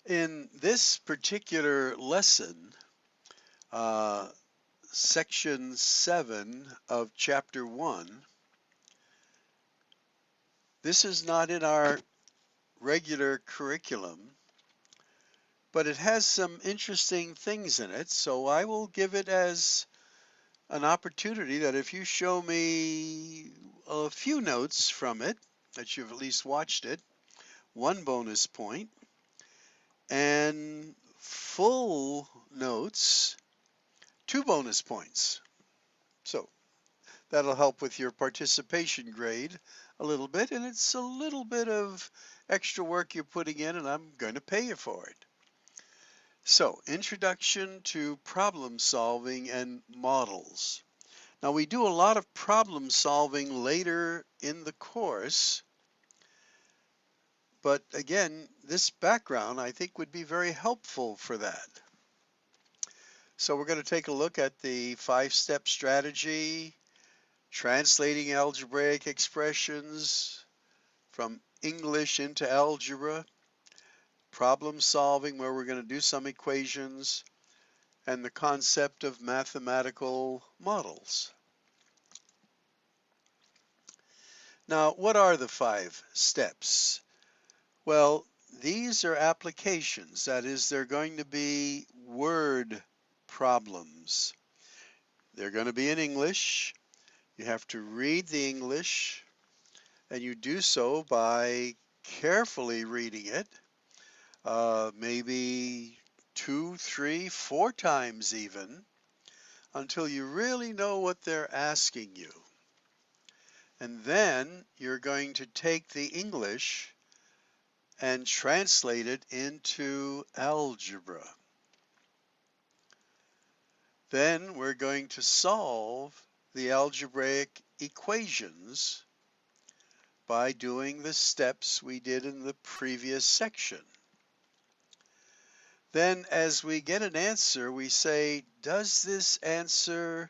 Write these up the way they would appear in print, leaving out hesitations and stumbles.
In this particular lesson, uh, section 7 of chapter 1, this is not in our regular curriculum, but it has some interesting things in it, so I will give it as an opportunity that if you show me a few notes from it, that you've at least watched it, 1 bonus point, and full notes, 2 bonus points. So that'll help with your participation grade a little bit, and it's a little bit of extra work you're putting in, and I'm going to pay you for it. So, introduction to problem solving and models. Now, we do a lot of problem solving later in the course, but again, this background I think would be very helpful for that. So we're going to take a look at the 5-step strategy, translating algebraic expressions from English into algebra, problem solving where we're going to do some equations, and the concept of mathematical models. Now, what are the 5 steps? Well, these are applications. That is, they're going to be word problems. They're going to be in English. You have to read the English, and you do so by carefully reading it, maybe 2, 3, 4 times even, until you really know what they're asking you. And then you're going to take the English and translate it into algebra. Then we're going to solve the algebraic equations by doing the steps we did in the previous section. Then as we get an answer, we say, does this answer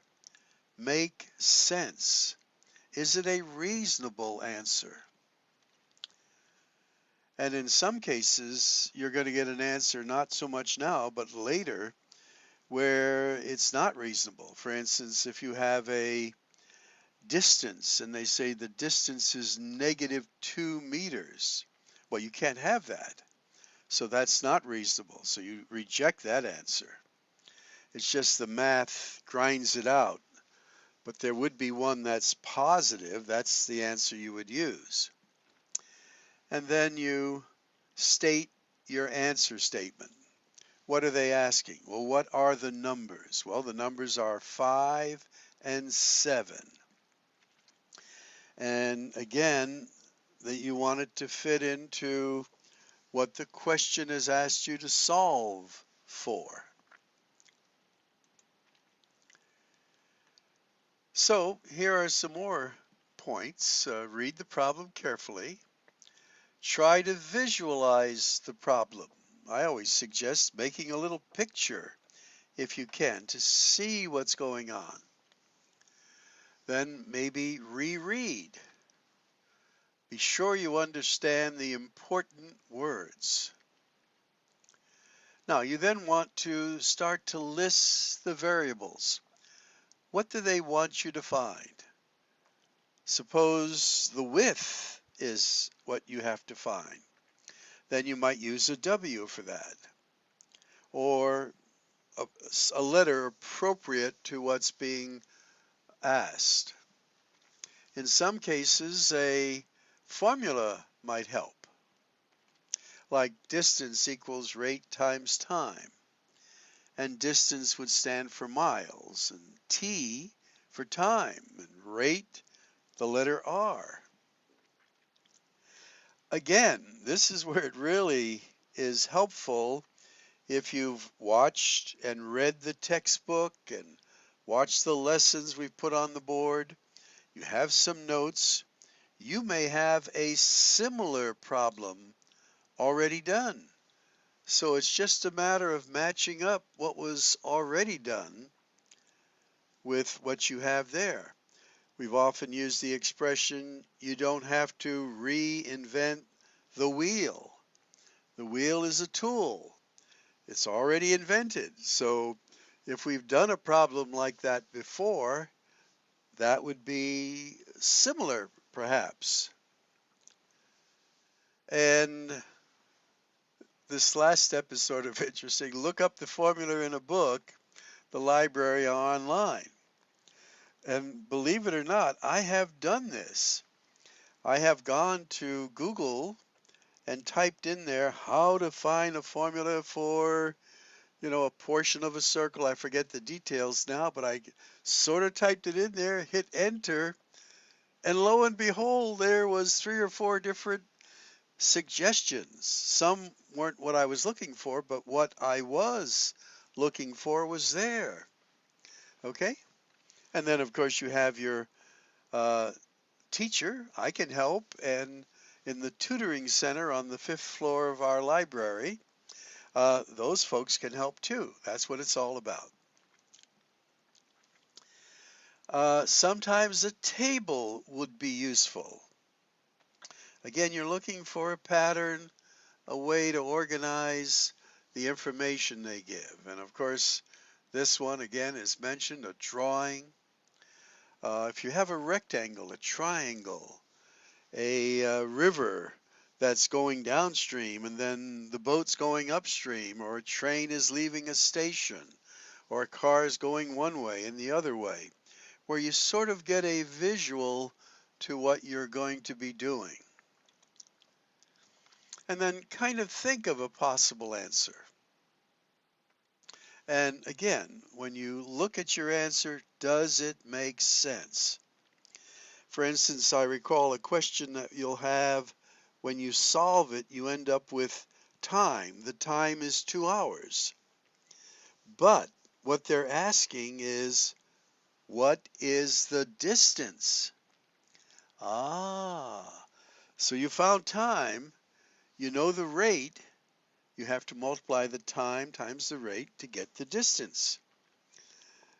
make sense? Is it a reasonable answer? And in some cases, you're going to get an answer not so much now, but later, where it's not reasonable. For instance, if you have a distance and they say the distance is -2 meters, well, you can't have that. So that's not reasonable. So you reject that answer. It's just the math grinds it out. But there would be one that's positive. That's the answer you would use. And then you state your answer statement. What are they asking? Well, what are the numbers? Well, the numbers are 5 and 7. And again, that you want it to fit into what the question has asked you to solve for. So here are some more points. Read the problem carefully. Try to visualize the problem. I always suggest making a little picture, if you can, to see what's going on. Then maybe reread. Be sure you understand the important words. Now, you then want to start to list the variables. What do they want you to find? Suppose the width is what you have to find. Then you might use a W for that, or a letter appropriate to what's being asked. In some cases, a formula might help, like distance equals rate times time, and distance would stand for miles, and T for time, and rate, the letter R. Again, this is where it really is helpful if you've watched and read the textbook and watched the lessons we've put on the board. You have some notes. You may have a similar problem already done. So it's just a matter of matching up what was already done with what you have there. We've often used the expression, you don't have to reinvent the wheel. The wheel is a tool. It's already invented. So if we've done a problem like that before, that would be similar, perhaps. And this last step is sort of interesting. Look up the formula in a book, the library, or online. And believe it or not, I have done this. I have gone to Google and typed in there how to find a formula for, a portion of a circle. I forget the details now, but I sort of typed it in there, hit enter, and lo and behold, there was 3 or 4 different suggestions. Some weren't what I was looking for, but what I was looking for was there. Okay? And then, of course, you have your uh, teacher. I can help. And in the tutoring center on the 5th floor of our library, those folks can help too. That's what it's all about. Sometimes a table would be useful. Again, you're looking for a pattern, a way to organize the information they give. And of course, this one again is mentioned, a drawing. If you have a rectangle, a triangle, a river that's going downstream and then the boat's going upstream, or a train is leaving a station, or a car is going one way and the other way, where you sort of get a visual to what you're going to be doing. And then kind of think of a possible answer. And again, when you look at your answer, does it make sense? For instance, I recall a question that you'll have when you solve it, you end up with time. The time is 2 hours. But what they're asking is, what is the distance? So you found time, you know the rate, you have to multiply the time times the rate to get the distance.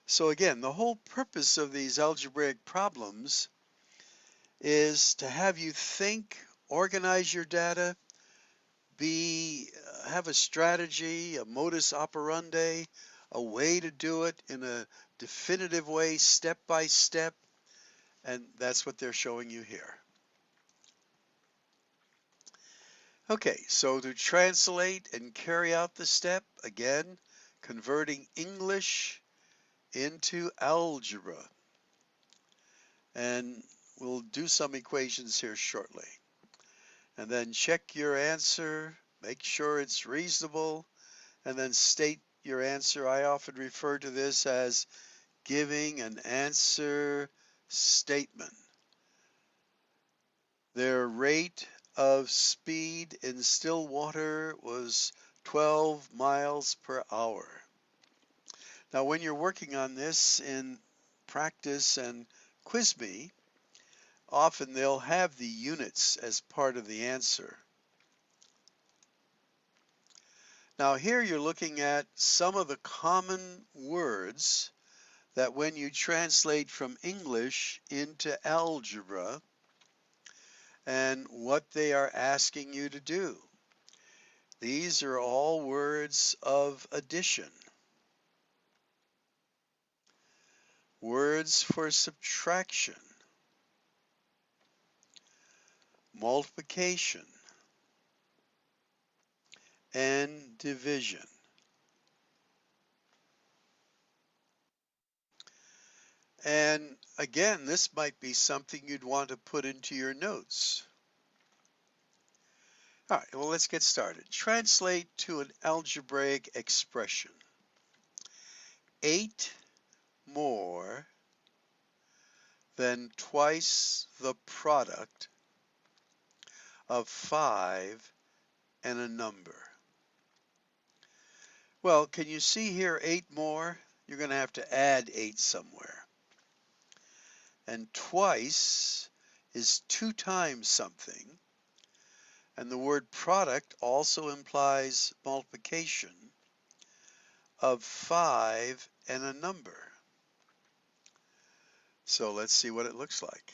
So again, the whole purpose of these algebraic problems is to have you think, organize your data, have a strategy, a modus operandi, a way to do it in a definitive way, step by step, and that's what they're showing you here. Okay, so to translate and carry out the step, again, converting English into algebra. And we'll do some equations here shortly. And then check your answer, make sure it's reasonable, and then state your answer. I often refer to this as giving an answer statement. Their rate of speed in still water was 12 miles per hour. Now, when you're working on this in practice and quiz me, often they'll have the units as part of the answer. Now here you're looking at some of the common words that when you translate from English into algebra and what they are asking you to do. These are all words of addition, words for subtraction, multiplication, and division. And again, this might be something you'd want to put into your notes. All right, well, let's get started. Translate to an algebraic expression. 8 more than twice the product of 5 and a number. Well, can you see here 8 more? You're going to have to add 8 somewhere. And twice is 2 times something. And the word product also implies multiplication of 5 and a number. So let's see what it looks like.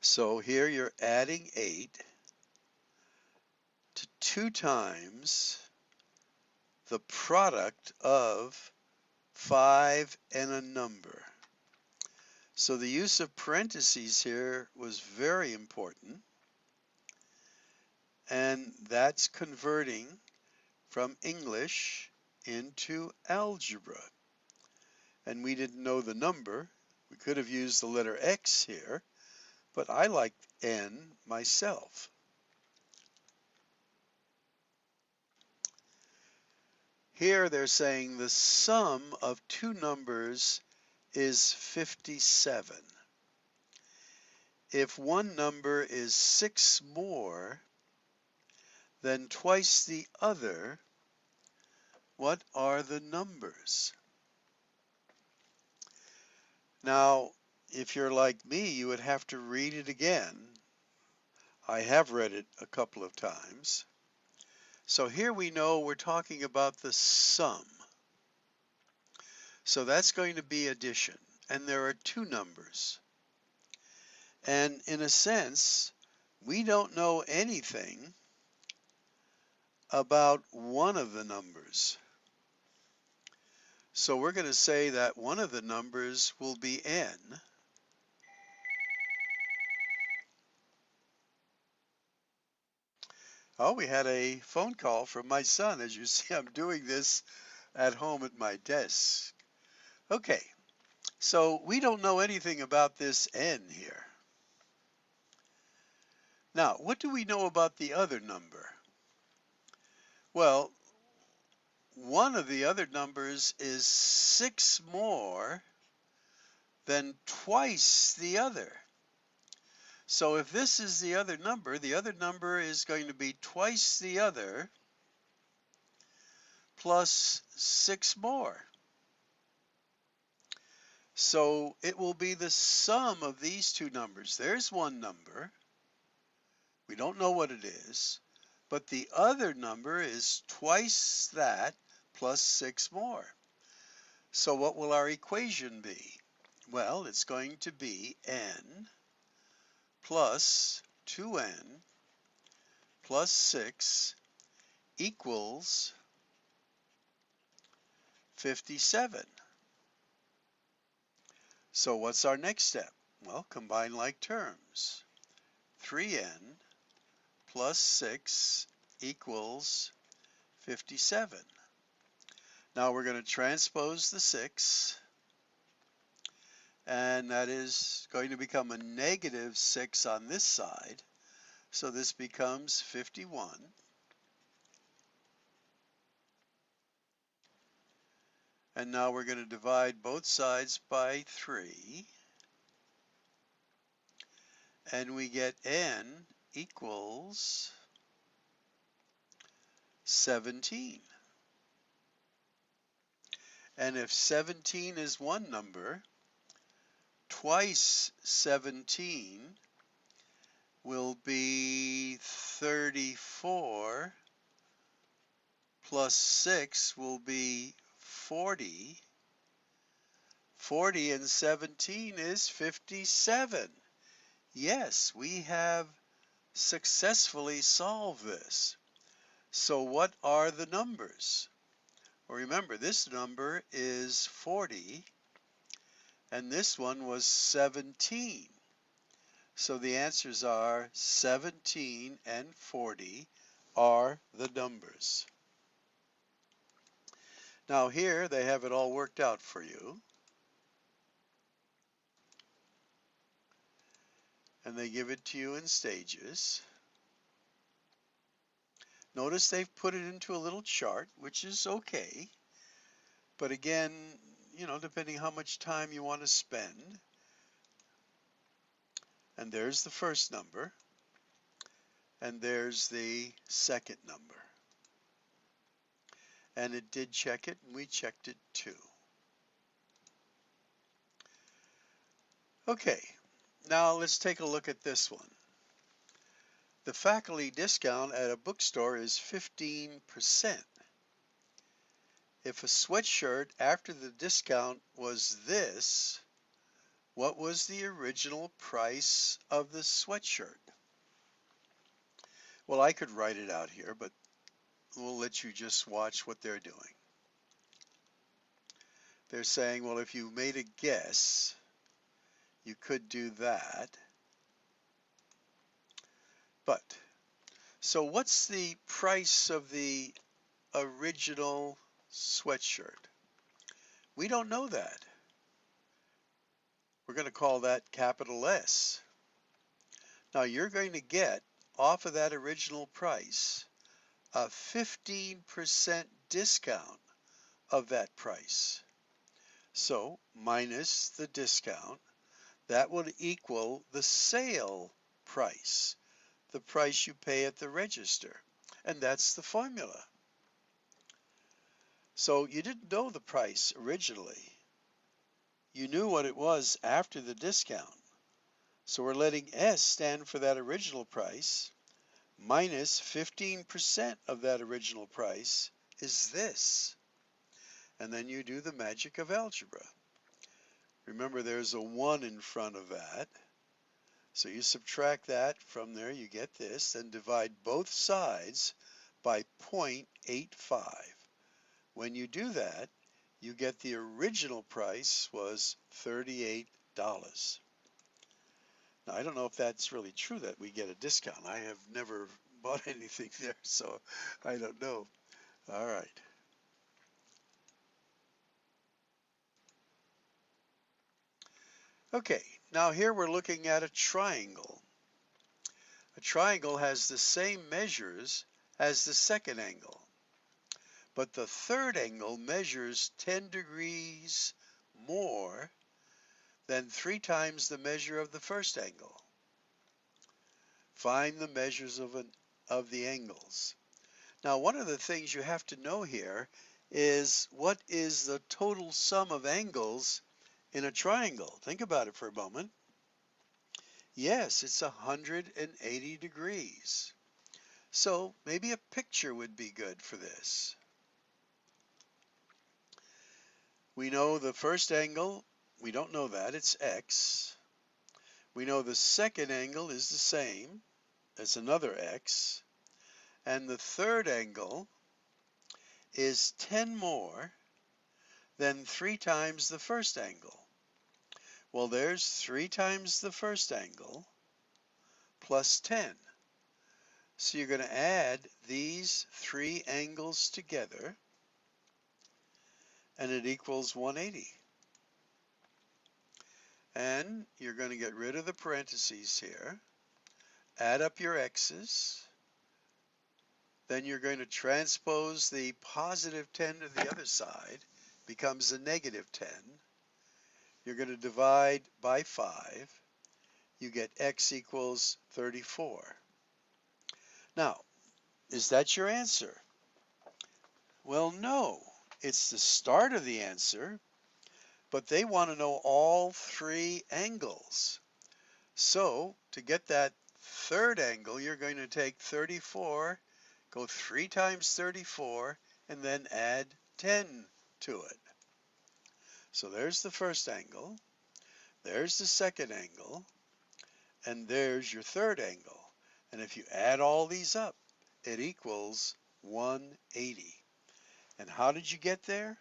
So here you're adding 8, 2 times the product of 5 and a number. So the use of parentheses here was very important, and that's converting from English into algebra. And we didn't know the number. We could have used the letter X here, but I like N myself. Here they're saying the sum of 2 numbers is 57. If one number is 6 more than twice the other, what are the numbers? Now, if you're like me, you would have to read it again. I have read it a couple of times. So here we know we're talking about the sum. So that's going to be addition. And there are 2 numbers. And in a sense, we don't know anything about one of the numbers. So we're going to say that one of the numbers will be n. Oh, we had a phone call from my son. As you see, I'm doing this at home at my desk. Okay, so we don't know anything about this n here. Now, what do we know about the other number? Well, one of the other numbers is 6 more than twice the other. So if this is the other number is going to be twice the other plus 6 more. So it will be the sum of these 2 numbers. There's one number. We don't know what it is, but the other number is twice that plus 6 more. So what will our equation be? Well, it's going to be n plus 2n plus 6 equals 57. So what's our next step? Well, combine like terms. 3n plus 6 equals 57. Now we're going to transpose the 6, and that is going to become a negative 6 on this side. So this becomes 51. And now we're going to divide both sides by 3. And we get n equals 17. And if 17 is one number, twice 17 will be 34, plus 6 will be 40. 40 and 17 is 57. Yes, we have successfully solved this. So what are the numbers? Well, remember, this number is 40, and this one was 17. So the answers are 17 and 40 are the numbers. Now here they have it all worked out for you. And they give it to you in stages. Notice they've put it into a little chart, which is okay. But again, you know, depending how much time you want to spend. And there's the first number. And there's the second number. And it did check it, and we checked it too. Okay, now let's take a look at this one. The faculty discount at a bookstore is 15%. If a sweatshirt after the discount was this, what was the original price of the sweatshirt? Well, I could write it out here, but we'll let you just watch what they're doing. They're saying, well, if you made a guess, you could do that. But, so what's the price of the original sweatshirt? We don't know that. We're going to call that capital S. Now you're going to get off of that original price a 15% discount of that price. So minus the discount, that would equal the sale price, the price you pay at the register. And that's the formula. So you didn't know the price originally. You knew what it was after the discount. So we're letting S stand for that original price. Minus 15% of that original price is this. And then you do the magic of algebra. Remember, there's a 1 in front of that. So you subtract that from there, you get this, then divide both sides by 0.85. When you do that, you get the original price was $38. Now, I don't know if that's really true that we get a discount. I have never bought anything there, so I don't know. All right. Okay, now here we're looking at a triangle. A triangle has the same measures as the second angle, but the third angle measures 10 degrees more than 3 times the measure of the first angle. Find the measures of the angles. Now, one of the things you have to know here is what is the total sum of angles in a triangle? Think about it for a moment. Yes, it's 180 degrees. So maybe a picture would be good for this. We know the first angle, we don't know that, it's x. We know the second angle is the same, it's another x. And the third angle is 10 more than 3 times the first angle. Well, there's 3 times the first angle plus 10. So you're going to add these 3 angles together, and it equals 180. And you're going to get rid of the parentheses here, add up your x's, then you're going to transpose the positive 10 to the other side, becomes a negative 10. You're going to divide by 5. You get x equals 34. Now, is that your answer? Well, no. It's the start of the answer, but they want to know all 3 angles. So, to get that third angle, you're going to take 34, go 3 times 34, and then add 10 to it. So there's the first angle, there's the second angle, and there's your third angle. And if you add all these up, it equals 180. And how did you get there?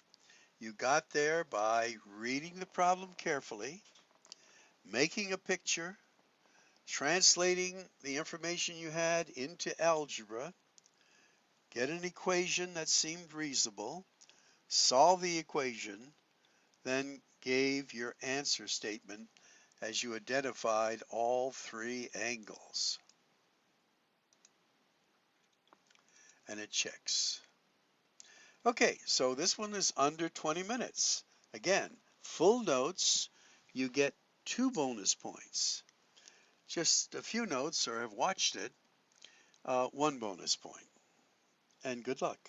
You got there by reading the problem carefully, making a picture, translating the information you had into algebra, get an equation that seemed reasonable, solve the equation, then gave your answer statement as you identified all 3 angles. And it checks. Okay, so this one is under 20 minutes. Again, full notes, you get 2 bonus points. Just a few notes or have watched it, 1 bonus point. And good luck.